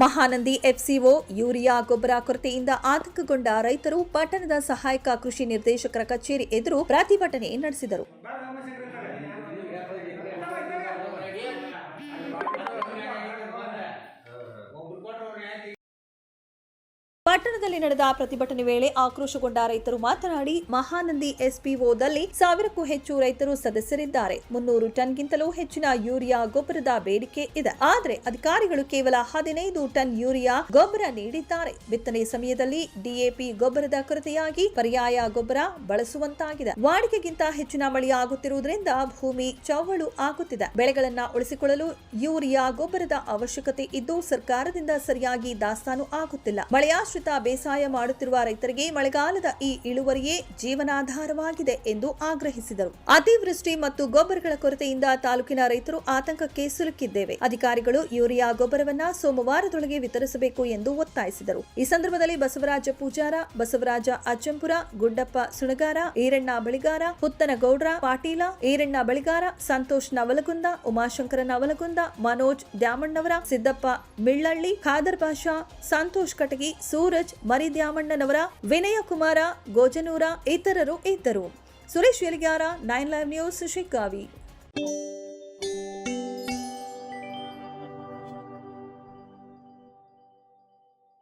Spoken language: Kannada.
ಮಹಾನಂದಿ ಎಫ್ಸಿಒ ಯೂರಿಯಾ ಗೊಬ್ಬರ ಕೊರತೆಯಿಂದ ಆತಂಕಗೊಂಡ ರೈತರು ಪಟ್ಟಣದ ಸಹಾಯಕ ಕೃಷಿ ನಿರ್ದೇಶಕರ ಕಚೇರಿ ಎದುರು ಪ್ರತಿಭಟನೆ ನಡೆಸಿದರು. ಪಟ್ಟಣದಲ್ಲಿ ನಡೆದ ಪ್ರತಿಭಟನೆ ವೇಳೆ ಆಕ್ರೋಶಗೊಂಡ ರೈತರು ಮಾತನಾಡಿ, ಮಹಾನಂದಿ ಎಸ್ಪಿಒದಲ್ಲಿ 1000ಕ್ಕೂ ಹೆಚ್ಚು ರೈತರು ಸದಸ್ಯರಿದ್ದಾರೆ. 300 ಟನ್ಗಿಂತಲೂ ಹೆಚ್ಚಿನ ಯೂರಿಯಾ ಗೊಬ್ಬರದ ಬೇಡಿಕೆ ಇದೆ. ಆದರೆ ಅಧಿಕಾರಿಗಳು ಕೇವಲ 15 ಟನ್ ಯೂರಿಯಾ ಗೊಬ್ಬರ ನೀಡಿದ್ದಾರೆ. ಬಿತ್ತನೆ ಸಮಯದಲ್ಲಿ ಡಿಎಪಿ ಗೊಬ್ಬರದ ಕೊರತೆಯಾಗಿ ಪರ್ಯಾಯ ಗೊಬ್ಬರ ಬಳಸುವಂತಾಗಿದೆ. ವಾಡಿಕೆಗಿಂತ ಹೆಚ್ಚಿನ ಮಳೆಯಾಗುತ್ತಿರುವುದರಿಂದ ಭೂಮಿ ಚೌವಳು ಆಗುತ್ತಿದೆ. ಬೆಳೆಗಳನ್ನ ಉಳಿಸಿಕೊಳ್ಳಲು ಯೂರಿಯಾ ಗೊಬ್ಬರದ ಅವಶ್ಯಕತೆ ಇದ್ದು ಸರ್ಕಾರದಿಂದ ಸರಿಯಾಗಿ ದಾಸ್ತಾನು ಆಗುತ್ತಿಲ್ಲ. ಮಳೆಯಾಶ್ರಿತ ಬೇಸಾಯ ಮಾಡುತ್ತಿರುವ ರೈತರಿಗೆ ಮಳೆಗಾಲದ ಈ ಇಳುವರಿಯೇ ಜೀವನಾಧಾರವಾಗಿದೆ ಎಂದು ಆಗ್ರಹಿಸಿದರು. ಅತಿವೃಷ್ಟಿ ಮತ್ತು ಗೊಬ್ಬರಗಳ ಕೊರತೆಯಿಂದ ತಾಲೂಕಿನ ರೈತರು ಆತಂಕಕ್ಕೆ ಸಿಲುಕಿದ್ದೇವೆ. ಅಧಿಕಾರಿಗಳು ಯೂರಿಯಾ ಗೊಬ್ಬರವನ್ನ ಸೋಮವಾರದೊಳಗೆ ವಿತರಿಸಬೇಕು ಎಂದು ಒತ್ತಾಯಿಸಿದರು. ಈ ಸಂದರ್ಭದಲ್ಲಿ ಬಸವರಾಜ ಪೂಜಾರ, ಬಸವರಾಜ ಅಜ್ಜಂಪುರ, ಗುಡ್ಡಪ್ಪ ಸುಣಗಾರ, ಈರಣ್ಣ ಬಳಿಗಾರ, ಹುತ್ತನಗೌಡ್ರ ಪಾಟೀಲ, ಈರಣ್ಣ ಬಳಿಗಾರ, ಸಂತೋಷ್ ನವಲಗುಂದ, ಉಮಾಶಂಕರ ನವಲಗುಂದ, ಮನೋಜ್ ದ್ಯಾಮಣ್ಣವರ, ಸಿದ್ದಪ್ಪ ಮಿಳ್ಳಳ್ಳಿ, ಖಾದರ್ ಬಾಷಾ, ಸಂತೋಷ್ ಕಟಗಿ, ಸೂರಜ್ ಮರಿದ್ಯಾಮಣ್ಣನವರ, ವಿನಯ ಕುಮಾರ ಗೋಜನೂರ ಇತರರು ಇದ್ದರು. Suresh Yaligara, 9 live news, Shiggavi.